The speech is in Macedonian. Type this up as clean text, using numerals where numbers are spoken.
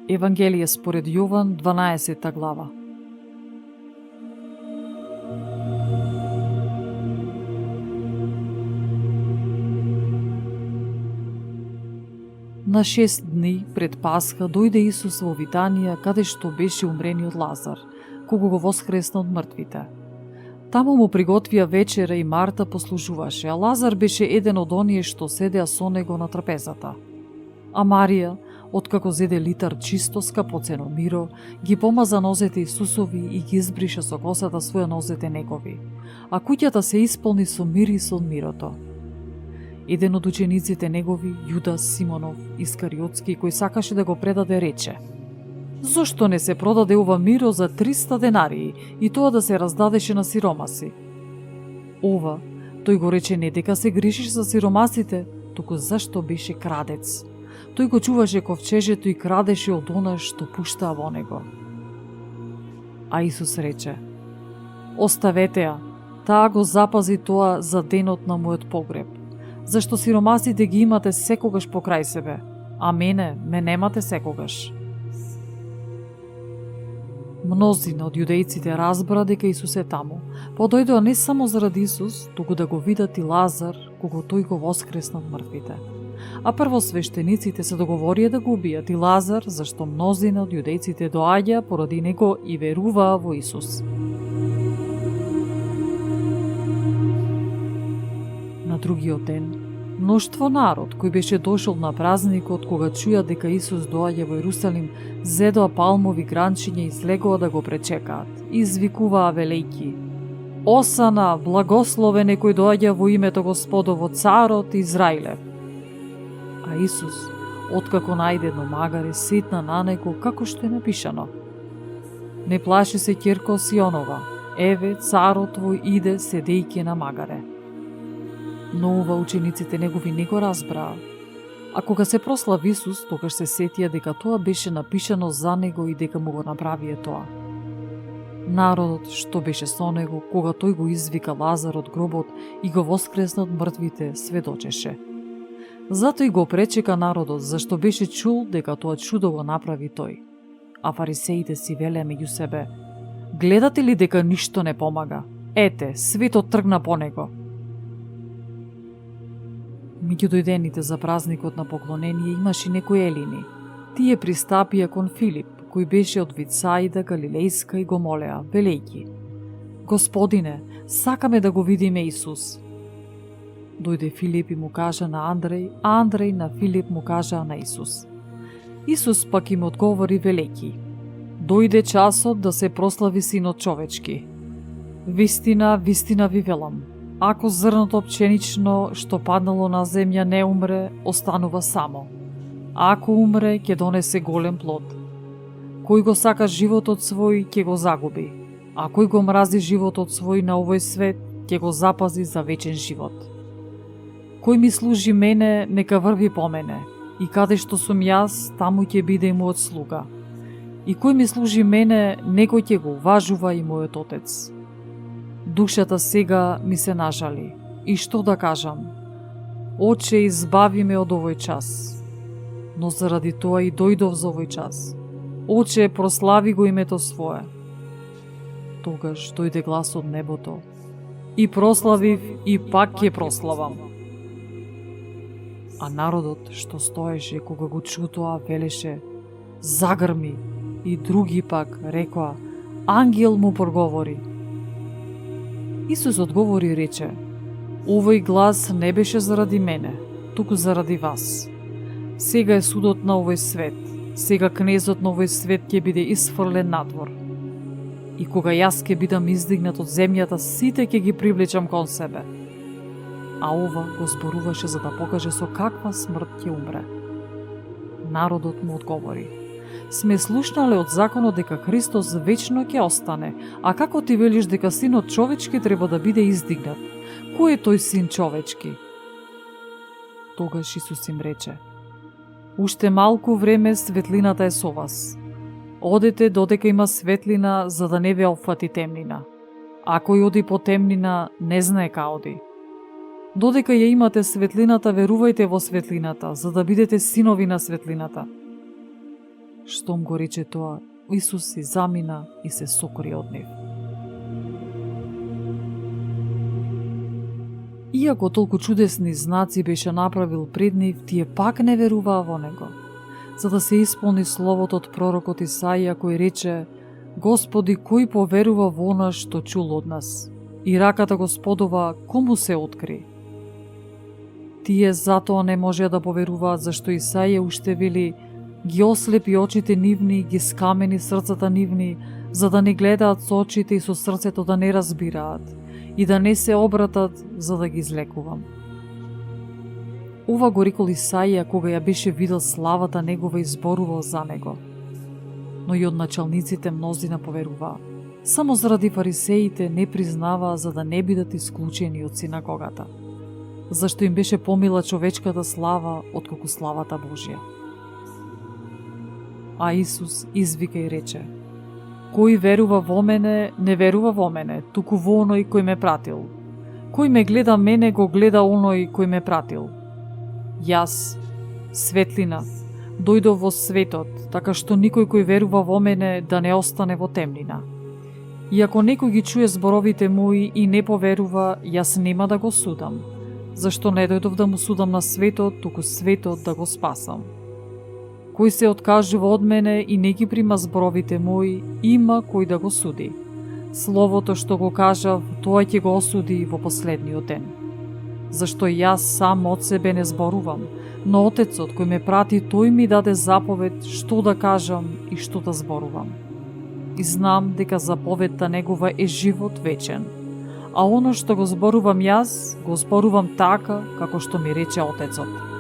Евангелие според Јован, 12 глава. На 6 дни пред Пасха дојде Исус во Витанија, каде што беше умрениот Лазар, кого го воскресна од мртвите. Таму му приготвија вечера и Марта послужуваше, а Лазар беше еден од оние што седеа со него на трапезата. А Марија, откако зеде литар чисто скапоцено миро, ги помаза нозете Исусови и ги избриша со косата своја нозете негови, а куќата се исполни со мирис од мирото. Еден од учениците негови, Јудас Симонов Искариотски, кој сакаше да го предаде, рече: "Зошто не се продаде ова миро за 300 денарии и тоа да се раздадеше на сиромаси?" Ова, тој го рече не дека се грижиш за сиромасите, туку зашто беше крадец. Тој го чуваше ковчежето и крадеше од она што пуштаа во него. А Исус рече: "Оставете ја, таа го запази тоа за денот на мојот погреб, зашто сиромасите ги имате секогаш покрај себе, а ме немате секогаш." Мнозина од јудејците разбра дека Исус е таму, подојдоа не само заради Исус, туку да го видат и Лазар, кого тој го воскресна од мртвите. А првосвештениците се договорија да го убијат и Лазар, зашто мнозина од јудејците доаѓа поради него и веруваа во Исус. На другиот ден, мноштво народ кој беше дошол на празникот, кога чуја дека Исус доаѓа во Ерусалим, зедоа палмови гранчиња и слегоа да го пречекаат. Извикуваа велејки: "Осана, благословен е кој доаѓа во името Господово, царот Израилев." А Исус, откако најде едно магаре, сетна на него како што е напишано: "Не плаши се, ќерко Сионова, еве царот твој иде седејќи на магаре." Но ова учениците негови не го разбраа. А кога се прослави Исус, тогаш се сетија дека тоа беше напишано за него и дека му го направие тоа. Народот што беше со него, кога тој го извика Лазар од гробот и го воскресна од мртвите, сведочеше. Затоа и го пречека народот, зашто беше чул дека тоа чудо го направи тој. А фарисеите си велеа меѓу себе: "Гледате ли дека ништо не помага? Ете, светот тргна по него." Меѓу дојдените за празникот на поклонение имаше некои елини. Тие пристапија кон Филип, кој беше од Вицаида Галилејска, и го молеа, велејки: "Господине, сакаме да го видиме Исус." Дојде Филип и му кажа на Андреј, а Андреј на Филип му кажа на Исус. Исус пак им одговори велејки: "Дојде часот да се прослави Синот човечки. Вистина, вистина ви велам, ако зрното пченично што паднало на земја не умре, останува само. А ако умре, ќе донесе голем плод. Кој го сака животот свој, ќе го загуби, а кој го мрази животот свој на овој свет, ќе го запази за вечен живот. Кој ми служи мене, нека врви по мене, и каде што сум јас, таму ќе биде и мојот слуга. И кој ми служи мене, некој ќе го уважува и мојот Отец." Душата сега ми се нажали. И што да кажам? Оче, избави ме од овој час. Но заради тоа и дојдов за овој час. Оче, прослави го името свое. Тогаш дојде глас од небото: "И прославив, и пак ќе прославам." А народот што стоеше кога го чу тоа велеше: "Загрми." И други пак рекоа: "Ангел му проговори." Исус одговори и рече: "Овој глас не беше заради мене, туку заради вас. Сега е судот на овој свет, сега кнезот на овој свет ќе биде исфрлен надвор. И кога јас ќе бидам издигнат од земјата, сите ќе ги привлечам кон себе." А ова го зборуваше за да покаже со каква смрт ќе умре. Народот му одговори: "Сме слушнале од законот дека Христос вечно ќе остане, а како ти велиш дека Синот човечки треба да биде издигнат? Кој е тој Син човечки?" Тогаш Исус им рече: "Уште малку време светлината е со вас. Одете додека има светлина, за да не ве опфати темнина. А кој оди по темнина, не знае ка оди. Додека ја имате светлината, верувајте во светлината, за да бидете синови на светлината. Штом го рече тоа, Исус си замина и се сокори од нив. Иако толку чудесни знаци беше направил пред нив, тие пак не веруваа во него. За да се исполни словото од пророкот Исаија кој рече: Господи, кој поверува во она што чул од нас? И раката Господова кому се откри? Тие затоа не можеа да поверуваат, зашто Исаија уште вели: ги ослепи очите нивни, ги скамени срцата нивни, за да не гледаат со очите и со срцето да не разбираат, и да не се обратат, за да ги излекувам. Ова го рекол Исаија кога ја беше видел славата негова и зборувал за него. Но и од началниците мнозина поверуваа. Само заради фарисеите не признаваа, за да не бидат исклучени од синагогата. Зашто им беше помила човечката слава отколку славата Божја. А Исус извика и рече: Кој верува во мене, не верува во мене, туку во оној кој ме пратил. Кој ме гледа мене, го гледа оној кој ме пратил. Јас, светлина, дојдов во светот, така што никој кој верува во мене да не остане во темнина. И ако некој ги чуе зборовите мои и не поверува, јас нема да го судам, зашто не дојдов да му судам на светот, туку светот да го спасам. Кој се откажува од мене и не ги прима зборовите мои, има кој да го суди. Словото што го кажав, тоа ќе го осуди во последниот ден. Зашто јас сам од себе не зборувам, но Отецот кој ме прати, тој ми даде заповед што да кажам и што да зборувам. И знам дека заповедта негова е живот вечен, а оно што го зборувам јас, го зборувам така како што ми рече Отецот.